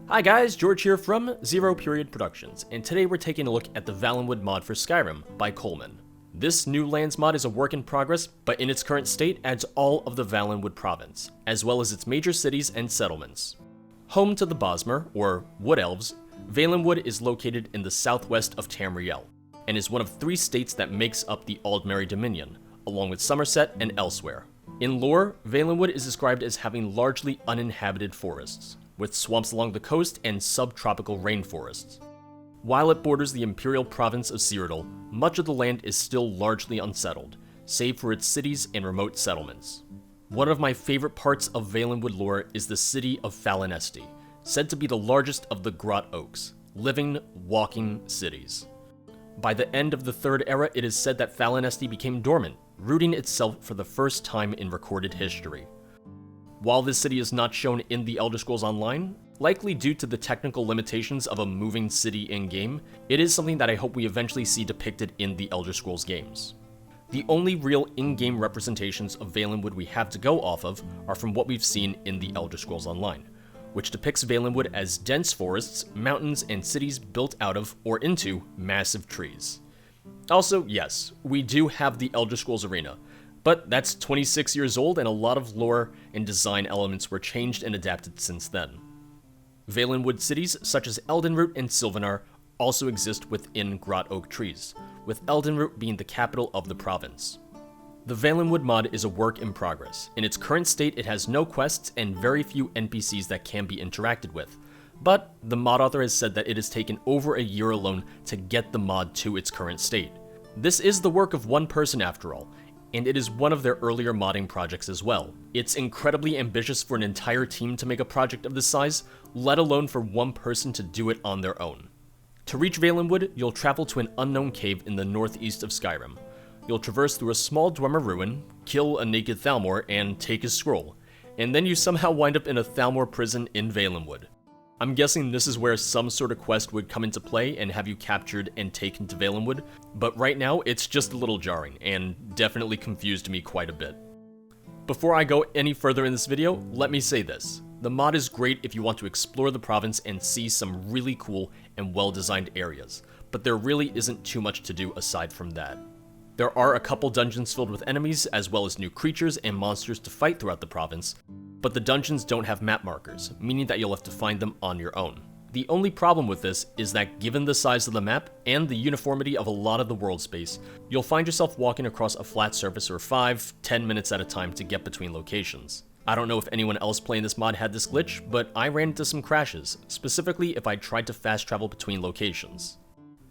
Hi guys, George here from Zero Period Productions, and today we're taking a look at the Valenwood mod for Skyrim by Coleman. This new lands mod is a work in progress, but in its current state adds all of the Valenwood province, as well as its major cities and settlements. Home to the Bosmer, or Wood Elves, Valenwood is located in the southwest of Tamriel, and is one of 3 states that makes up the Aldmeri Dominion, along with Somerset and elsewhere. In lore, Valenwood is described as having largely uninhabited forests, with swamps along the coast and subtropical rainforests. While it borders the imperial province of Cyrodiil, much of the land is still largely unsettled, save for its cities and remote settlements. One of my favorite parts of Valenwood lore is the city of Falinesti, said to be the largest of the Grot Oaks, living, walking cities. By the end of the Third Era, it is said that Falinesti became dormant, rooting itself for the first time in recorded history. While this city is not shown in the Elder Scrolls Online, likely due to the technical limitations of a moving city in-game, it is something that I hope we eventually see depicted in the Elder Scrolls games. The only real in-game representations of Valenwood we have to go off of are from what we've seen in the Elder Scrolls Online, which depicts Valenwood as dense forests, mountains, and cities built out of or into massive trees. Also, yes, we do have the Elder Scrolls Arena, but that's 26 years old and a lot of lore and design elements were changed and adapted since then. Valenwood cities such as Eldenroot and Sylvanar also exist within Grot Oak trees, with Eldenroot being the capital of the province. The Valenwood mod is a work in progress. In its current state, it has no quests and very few NPCs that can be interacted with, but the mod author has said that it has taken over a year alone to get the mod to its current state. This is the work of one person after all, and it is one of their earlier modding projects as well. It's incredibly ambitious for an entire team to make a project of this size, let alone for one person to do it on their own. To reach Valenwood, you'll travel to an unknown cave in the northeast of Skyrim. You'll traverse through a small Dwemer ruin, kill a naked Thalmor, and take his scroll, and then you somehow wind up in a Thalmor prison in Valenwood. I'm guessing this is where some sort of quest would come into play and have you captured and taken to Valenwood, but right now it's just a little jarring and definitely confused me quite a bit. Before I go any further in this video, let me say this. The mod is great if you want to explore the province and see some really cool and well-designed areas, but there really isn't too much to do aside from that. There are a couple dungeons filled with enemies, as well as new creatures and monsters to fight throughout the province, but the dungeons don't have map markers, meaning that you'll have to find them on your own. The only problem with this is that given the size of the map and the uniformity of a lot of the world space, you'll find yourself walking across a flat surface for 5-10 minutes at a time to get between locations. I don't know if anyone else playing this mod had this glitch, but I ran into some crashes, specifically if I tried to fast travel between locations.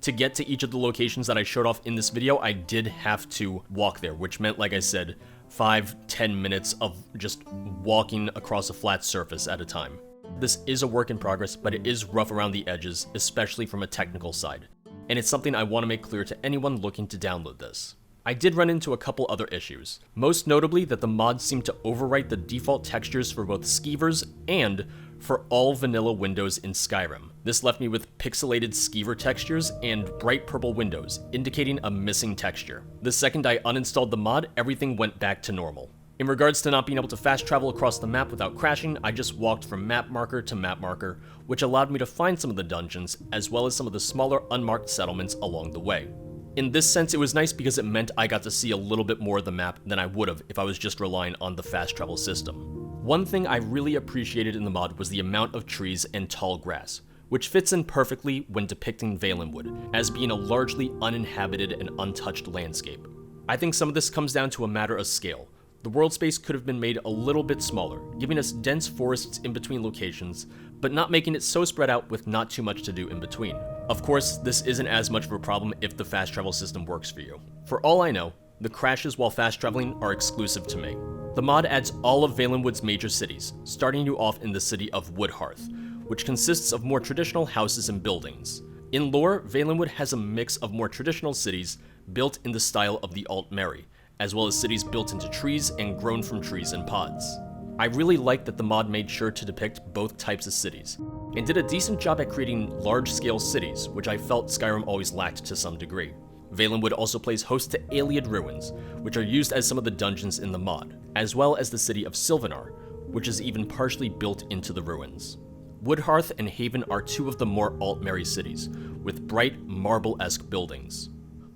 To get to each of the locations that I showed off in this video, I did have to walk there, which meant, like I said, 5-10 minutes of just walking across a flat surface at a time. This is a work in progress, but it is rough around the edges, especially from a technical side, and it's something I want to make clear to anyone looking to download this. I did run into a couple other issues, most notably that the mod seemed to overwrite the default textures for both Skeevers and for all vanilla windows in Skyrim. This left me with pixelated Skeever textures and bright purple windows, indicating a missing texture. The second I uninstalled the mod, everything went back to normal. In regards to not being able to fast travel across the map without crashing, I just walked from map marker to map marker, which allowed me to find some of the dungeons, as well as some of the smaller unmarked settlements along the way. In this sense, it was nice because it meant I got to see a little bit more of the map than I would have if I was just relying on the fast travel system. One thing I really appreciated in the mod was the amount of trees and tall grass, which fits in perfectly when depicting Valenwood as being a largely uninhabited and untouched landscape. I think some of this comes down to a matter of scale. The world space could have been made a little bit smaller, giving us dense forests in between locations, but not making it so spread out with not too much to do in between. Of course, this isn't as much of a problem if the fast travel system works for you. For all I know, the crashes while fast traveling are exclusive to me. The mod adds all of Valenwood's major cities, starting you off in the city of Woodhearth, which consists of more traditional houses and buildings. In lore, Valenwood has a mix of more traditional cities built in the style of the Aldmeri, as well as cities built into trees and grown from trees and pods. I really like that the mod made sure to depict both types of cities, and did a decent job at creating large-scale cities, which I felt Skyrim always lacked to some degree. Valenwood also plays host to Ayleid ruins, which are used as some of the dungeons in the mod, as well as the city of Sylvanar, which is even partially built into the ruins. Woodhearth and Haven are two of the more Altmerry cities, with bright, marble-esque buildings.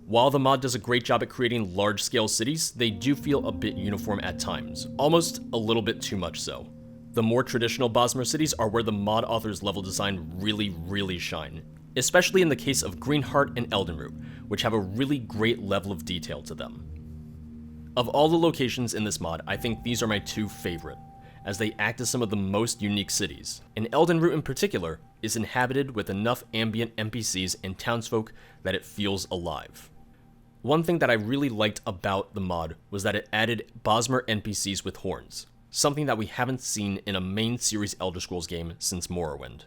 While the mod does a great job at creating large-scale cities, they do feel a bit uniform at times, almost a little bit too much so. The more traditional Bosmer cities are where the mod author's level design really shine, especially in the case of Greenheart and Eldenroot, which have a really great level of detail to them. Of all the locations in this mod, I think these are my two favorite, as they act as some of the most unique cities, and Eldenroot in particular is inhabited with enough ambient NPCs and townsfolk that it feels alive. One thing that I really liked about the mod was that it added Bosmer NPCs with horns, something that we haven't seen in a main series Elder Scrolls game since Morrowind.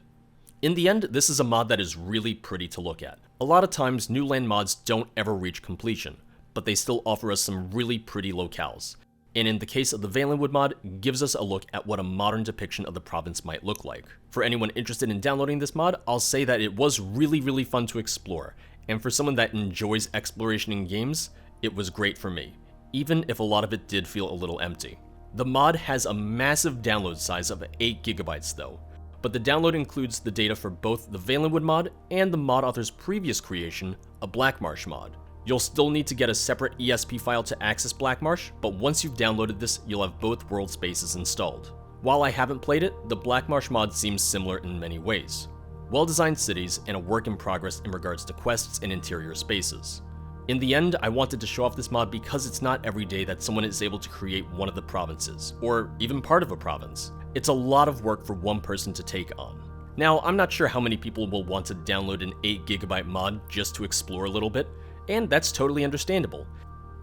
In the end, this is a mod that is really pretty to look at. A lot of times, new land mods don't ever reach completion, but they still offer us some really pretty locales. And in the case of the Valenwood mod, gives us a look at what a modern depiction of the province might look like. For anyone interested in downloading this mod, I'll say that it was really fun to explore, and for someone that enjoys exploration in games, it was great for me, even if a lot of it did feel a little empty. The mod has a massive download size of 8 GB though, but the download includes the data for both the Valenwood mod and the mod author's previous creation, a Blackmarsh mod. You'll still need to get a separate ESP file to access Blackmarsh, but once you've downloaded this, you'll have both world spaces installed. While I haven't played it, the Blackmarsh mod seems similar in many ways. Well-designed cities and a work in progress in regards to quests and interior spaces. In the end, I wanted to show off this mod because it's not every day that someone is able to create one of the provinces, or even part of a province. It's a lot of work for one person to take on. Now, I'm not sure how many people will want to download an 8 GB mod just to explore a little bit, and that's totally understandable.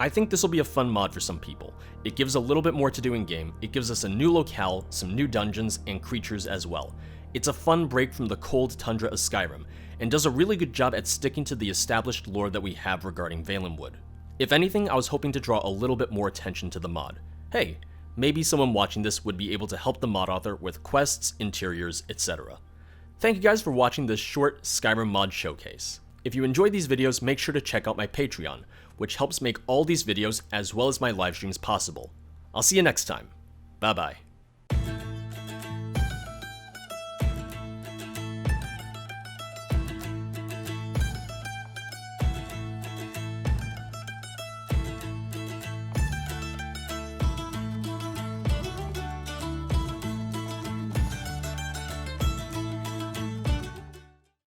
I think this will be a fun mod for some people. It gives a little bit more to do in game, it gives us a new locale, some new dungeons, and creatures as well. It's a fun break from the cold tundra of Skyrim, and does a really good job at sticking to the established lore that we have regarding Valenwood. If anything, I was hoping to draw a little bit more attention to the mod. Hey, maybe someone watching this would be able to help the mod author with quests, interiors, etc. Thank you guys for watching this short Skyrim mod showcase. If you enjoyed these videos, make sure to check out my Patreon, which helps make all these videos as well as my live streams possible. I'll see you next time. Bye bye.